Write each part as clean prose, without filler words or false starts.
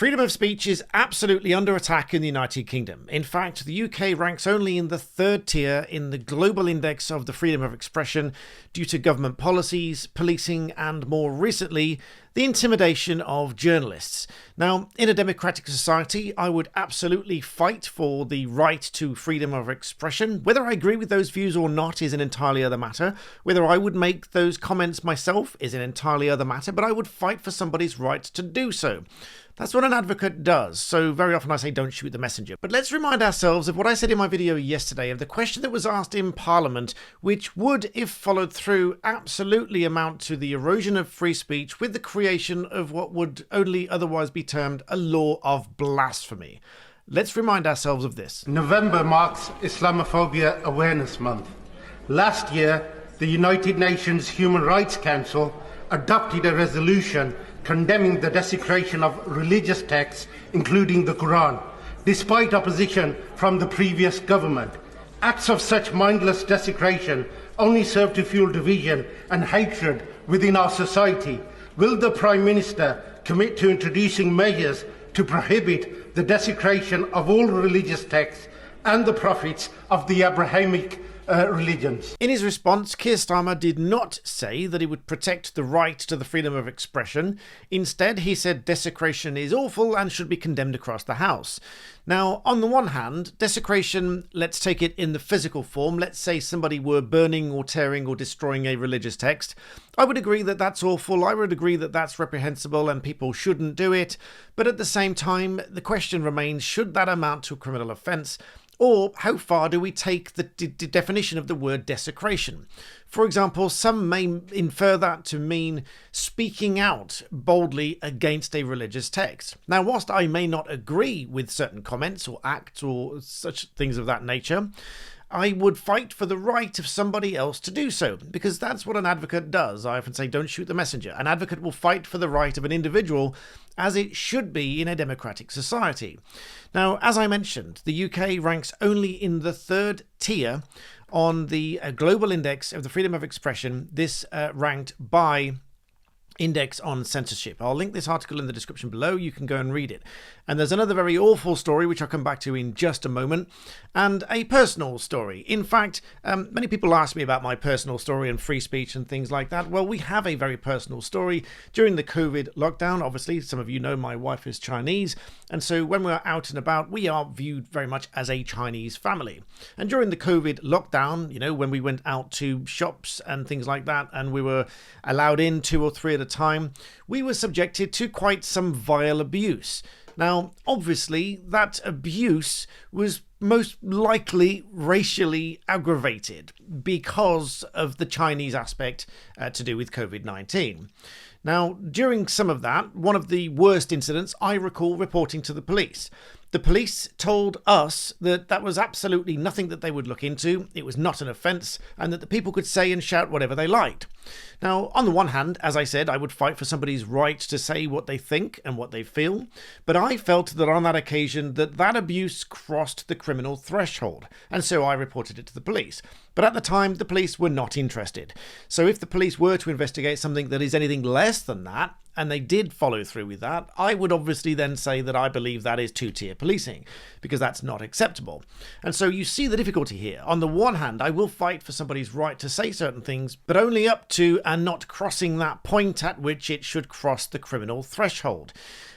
Freedom of speech is absolutely under attack in the United Kingdom. In fact, the UK ranks only in the third tier in the global index of the freedom of expression due to government policies, policing, and more recently, the intimidation of journalists. Now, in a democratic society, I would absolutely fight for the right to freedom of expression. Whether I agree with those views or not is an entirely other matter. Whether I would make those comments myself is an entirely other matter, but I would fight for somebody's right to do so. That's what an advocate does, so very often I say don't shoot the messenger. But let's remind ourselves of what I said in my video yesterday, of the question that was asked in Parliament, which would, if followed through, absolutely amount to the erosion of free speech with the creation of what would only otherwise be termed a law of blasphemy. Let's remind ourselves of this. November marks Islamophobia Awareness Month. Last year, the United Nations Human Rights Council adopted a resolution condemning the desecration of religious texts, including the Quran, despite opposition from the previous government. Acts of such mindless desecration only serve to fuel division and hatred within our society. Will the Prime Minister commit to introducing measures to prohibit the desecration of all religious texts and the prophets of the Abrahamic religions? In his response, Keir Starmer did not say that he would protect the right to the freedom of expression. Instead, he said desecration is awful and should be condemned across the House. Now, on the one hand, desecration, let's take it in the physical form. Let's say somebody were burning or tearing or destroying a religious text. I would agree that that's awful. I would agree that that's reprehensible and people shouldn't do it. But at the same time, the question remains, should that amount to a criminal offence? Or how far do we take the definition of the word desecration? For example, some may infer that to mean speaking out boldly against a religious text. Now, whilst I may not agree with certain comments or acts or such things of that nature, I would fight for the right of somebody else to do so, because that's what an advocate does. I often say, don't shoot the messenger. An advocate will fight for the right of an individual, as it should be in a democratic society. Now, as I mentioned, the UK ranks only in the third tier on the global index of the freedom of expression, this ranked by Index on Censorship. I'll link this article in the description below. You can go and read it. And there's another very awful story, which I'll come back to in just a moment, and a personal story. In fact, many people ask me about my personal story and free speech and things like that. Well, we have a very personal story. During the COVID lockdown, obviously, some of you know my wife is Chinese, and so when we're out and about, we are viewed very much as a Chinese family. And during the COVID lockdown, you know, when we went out to shops and things like that, and we were allowed in 2 or 3 at a time, we were subjected to quite some vile abuse. Now, obviously, that abuse was most likely racially aggravated because of the Chinese aspect to do with COVID-19. Now, during some of that, one of the worst incidents, I recall reporting to the police. The police told us that that was absolutely nothing that they would look into, it was not an offence, and that the people could say and shout whatever they liked. Now, on the one hand, as I said, I would fight for somebody's right to say what they think and what they feel, but I felt that on that occasion that abuse crossed the criminal threshold, and so I reported it to the police. But at the time, the police were not interested. So if the police were to investigate something that is anything less than that, and they did follow through with that, I would obviously then say that I believe that is two-tier policing, because that's not acceptable. And so you see the difficulty here. On the one hand, I will fight for somebody's right to say certain things, but only up to and not crossing that point at which it should cross the criminal threshold.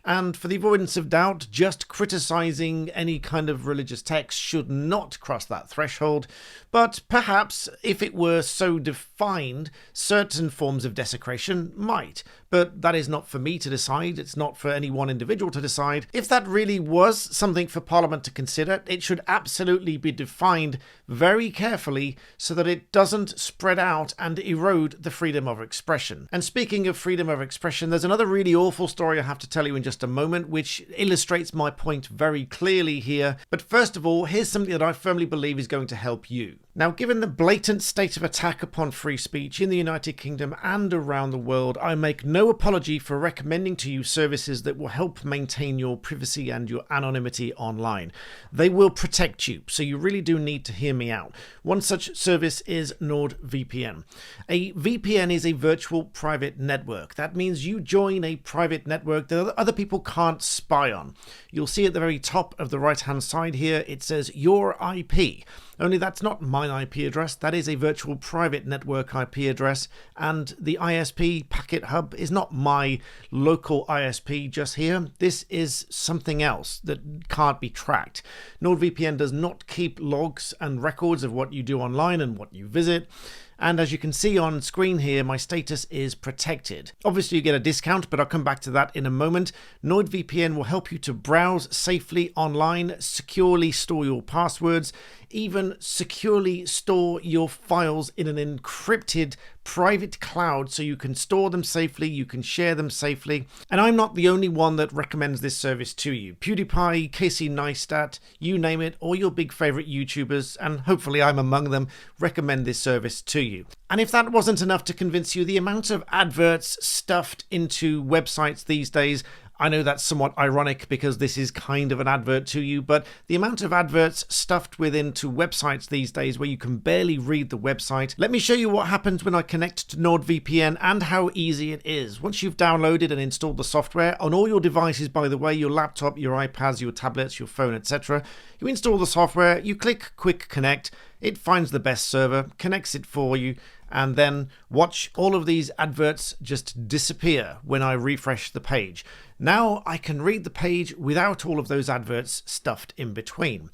And for the avoidance of doubt, just criticising any kind of religious text should not cross that threshold, but perhaps if it were so defined, certain forms of desecration might. But that is not for me to decide, it's not for any one individual to decide. If that really was something for Parliament to consider, it should absolutely be defined very carefully so that it doesn't spread out and erode the freedom of expression. And speaking of freedom of expression, there's another really awful story I have to tell you in just a moment, which illustrates my point very clearly here. But first of all, here's something that I firmly believe is going to help you. Now, given the blatant state of attack upon free speech in the United Kingdom and around the world, I make no apology for recommending to you services that will help maintain your privacy and your anonymity online. They will protect you, so you really do need to hear me out. One such service is NordVPN. A VPN is a virtual private network. That means you join a private network that other people can't spy on. You'll see at the very top of the right-hand side here, it says your IP. Only that's not my IP address, that is a virtual private network IP address, and the ISP packet hub is not my local ISP just here. This is something else that can't be tracked. NordVPN does not keep logs and records of what you do online and what you visit. And as you can see on screen here, my status is protected. Obviously you get a discount, but I'll come back to that in a moment. NordVPN will help you to browse safely online, securely store your passwords, even securely store your files in an encrypted private cloud so you can store them safely, you can share them safely. And I'm not the only one that recommends this service to you. PewDiePie, Casey Neistat, you name it, all your big favorite YouTubers, and hopefully I'm among them, recommend this service to you. And if that wasn't enough to convince you, the amount of adverts stuffed into websites these days, I know that's somewhat ironic because this is kind of an advert to you, but the amount of adverts stuffed into websites these days where you can barely read the website. Let me show you what happens when I connect to NordVPN and how easy it is. Once you've downloaded and installed the software on all your devices, by the way, your laptop, your iPads, your tablets, your phone, etc., you install the software, you click Quick Connect, it finds the best server, connects it for you, and then watch all of these adverts just disappear when I refresh the page. Now I can read the page without all of those adverts stuffed in between.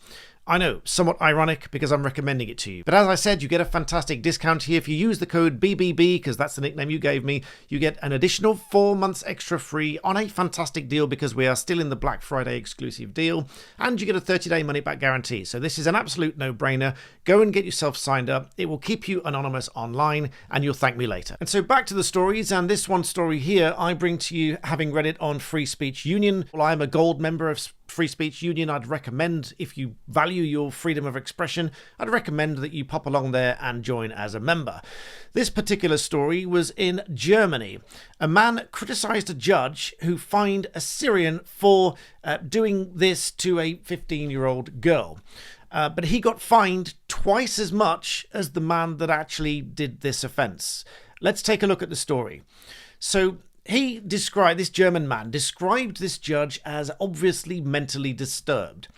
I know, somewhat ironic because I'm recommending it to you. But as I said, you get a fantastic discount here. If you use the code BBB, because that's the nickname you gave me, you get an additional 4 months extra free on a fantastic deal because we are still in the Black Friday exclusive deal. And you get a 30-day money-back guarantee. So this is an absolute no-brainer. Go and get yourself signed up. It will keep you anonymous online and you'll thank me later. And so back to the stories. And this one story here, I bring to you having read it on Free Speech Union. Well, I'm a gold member of Free Speech Union. I'd recommend, if you value your freedom of expression, I'd recommend that you pop along there and join as a member. This particular story was in Germany. A man criticized a judge who fined a Syrian for doing this to a 15-year-old girl. But he got fined twice as much as the man that actually did this offense. Let's take a look at the story. So this German man described this judge as obviously mentally disturbed.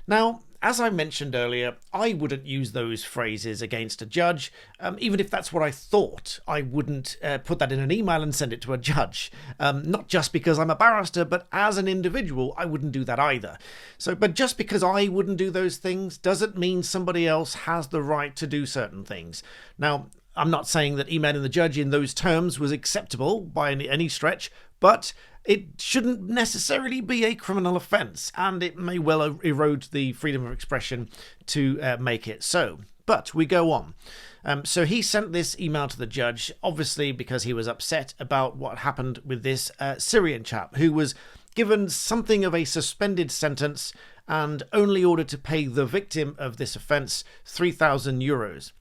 Now, as I mentioned earlier, I wouldn't use those phrases against a judge. Even if that's what I thought, I wouldn't put that in an email and send it to a judge. Not just because I'm a barrister, but as an individual, I wouldn't do that either. But just because I wouldn't do those things doesn't mean somebody else has the right to do certain things. Now, I'm not saying that emailing the judge in those terms was acceptable by any stretch, but it shouldn't necessarily be a criminal offence, and it may well erode the freedom of expression to make it so. But we go on. So he sent this email to the judge, obviously because he was upset about what happened with this Syrian chap, who was given something of a suspended sentence and only ordered to pay the victim of this offence €3,000.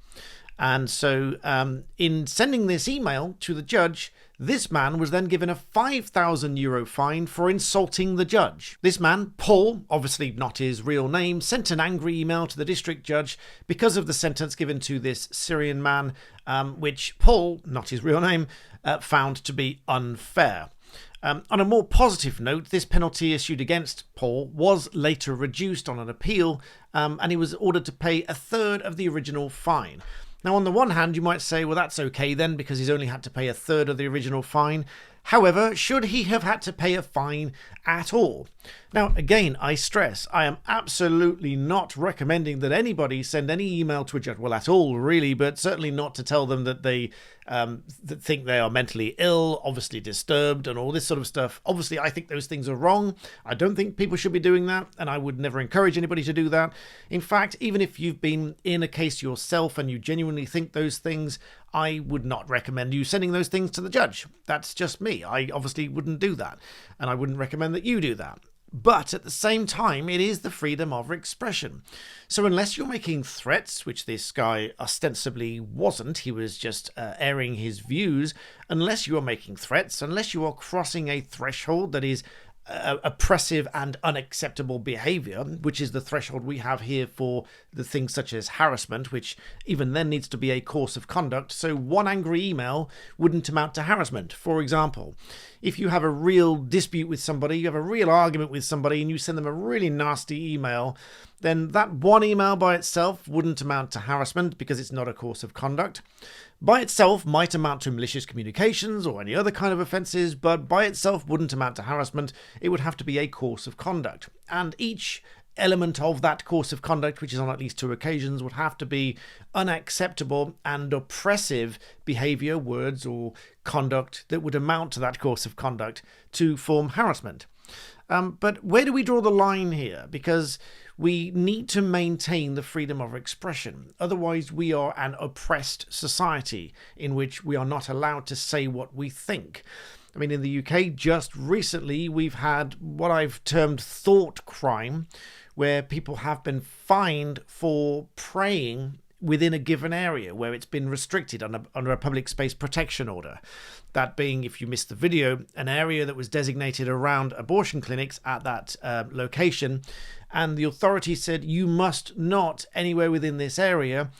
And so in sending this email to the judge, this man was then given a €5,000 fine for insulting the judge. This man, Paul, obviously not his real name, sent an angry email to the district judge because of the sentence given to this Syrian man, which Paul, not his real name, found to be unfair. On a more positive note, this penalty issued against Paul was later reduced on an appeal, and he was ordered to pay a third of the original fine. Now, on the one hand, you might say, well, that's okay then, because he's only had to pay a third of the original fine. However, should he have had to pay a fine at all? Now, again, I stress, I am absolutely not recommending that anybody send any email to a judge, well, at all, really, but certainly not to tell them that they that think they are mentally ill, obviously disturbed, and all this sort of stuff. Obviously, I think those things are wrong. I don't think people should be doing that, and I would never encourage anybody to do that. In fact, even if you've been in a case yourself and you genuinely think those things, I would not recommend you sending those things to the judge. That's just me. I obviously wouldn't do that, and I wouldn't recommend that you do that. But at the same time, it is the freedom of expression. So unless you're making threats, which this guy ostensibly wasn't, he was just airing his views, unless you are making threats, unless you are crossing a threshold that is oppressive and unacceptable behavior, which is the threshold we have here for the things such as harassment, which even then needs to be a course of conduct. So one angry email wouldn't amount to harassment. For example, if you have a real dispute with somebody, you have a real argument with somebody, and you send them a really nasty email, then that one email by itself wouldn't amount to harassment because it's not a course of conduct. By itself might amount to malicious communications or any other kind of offences, but by itself wouldn't amount to harassment. It would have to be a course of conduct. And each element of that course of conduct, which is on at least 2 occasions, would have to be unacceptable and oppressive behaviour, words or conduct that would amount to that course of conduct to form harassment. But where do we draw the line here? Because we need to maintain the freedom of expression. Otherwise, we are an oppressed society in which we are not allowed to say what we think. I mean, in the UK, just recently, we've had what I've termed thought crime, where people have been fined for praying within a given area where it's been restricted under a public space protection order. That being, if you missed the video, an area that was designated around abortion clinics at that location. And the authorities said you must not, anywhere within this area,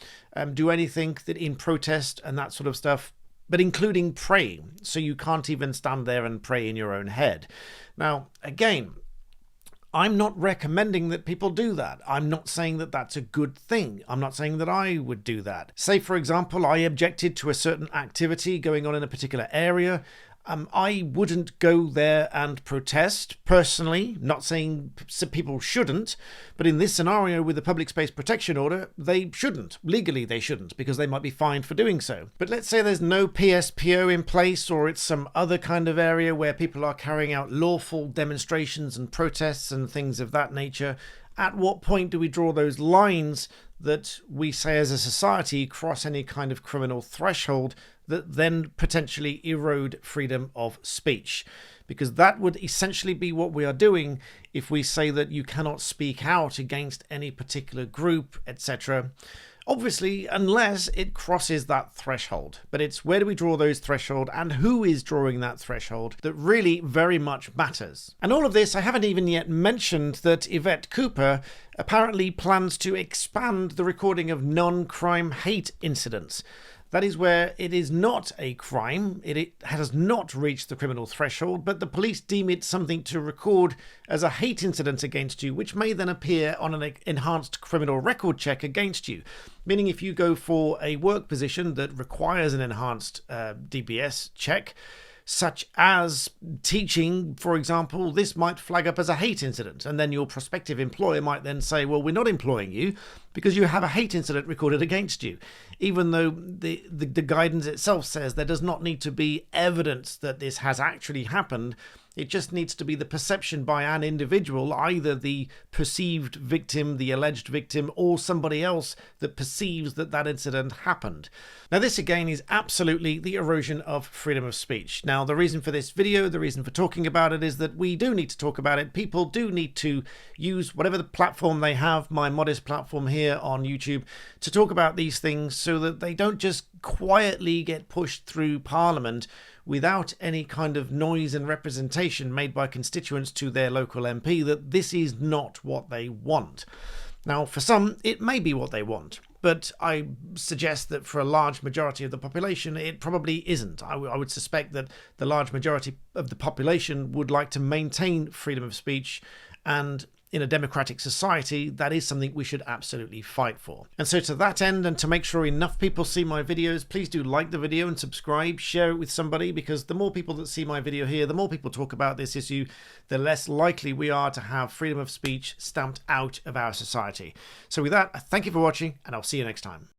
do anything that in protest and that sort of stuff, but including praying. So you can't even stand there and pray in your own head. Now, again, I'm not recommending that people do that. I'm not saying that that's a good thing. I'm not saying that I would do that. Say, for example, I objected to a certain activity going on in a particular area. I wouldn't go there and protest personally, not saying people shouldn't, but in this scenario with the public space protection order, they shouldn't. Legally, they shouldn't, because they might be fined for doing so. But let's say there's no PSPO in place, or it's some other kind of area where people are carrying out lawful demonstrations and protests and things of that nature. At what point do we draw those lines that we say as a society cross any kind of criminal threshold that then potentially erode freedom of speech? Because that would essentially be what we are doing if we say that you cannot speak out against any particular group, etc. Obviously, unless it crosses that threshold. But it's where do we draw those thresholds and who is drawing that threshold that really very much matters. And all of this, I haven't even yet mentioned that Yvette Cooper apparently plans to expand the recording of non-crime hate incidents. That is where it is not a crime, it has not reached the criminal threshold, but the police deem it something to record as a hate incident against you, which may then appear on an enhanced criminal record check against you. Meaning if you go for a work position that requires an enhanced DBS check, such as teaching, for example, this might flag up as a hate incident, and then your prospective employer might then say, well, we're not employing you because you have a hate incident recorded against you, even though the guidance itself says there does not need to be evidence that this has actually happened. It just needs to be the perception by an individual, either the perceived victim, the alleged victim, or somebody else that perceives that that incident happened. Now, this again is absolutely the erosion of freedom of speech. Now, the reason for this video, the reason for talking about it is that we do need to talk about it. People do need to use whatever the platform they have, my modest platform here on YouTube, to talk about these things so that they don't just quietly get pushed through Parliament without any kind of noise and representation made by constituents to their local MP that this is not what they want. Now, for some, it may be what they want, but I suggest that for a large majority of the population, it probably isn't. I would suspect that the large majority of the population would like to maintain freedom of speech, and in a democratic society, that is something we should absolutely fight for. And so to that end, and to make sure enough people see my videos, please do like the video and subscribe, share it with somebody, because the more people that see my video here, the more people talk about this issue, the less likely we are to have freedom of speech stamped out of our society. So with that, I thank you for watching, and I'll see you next time.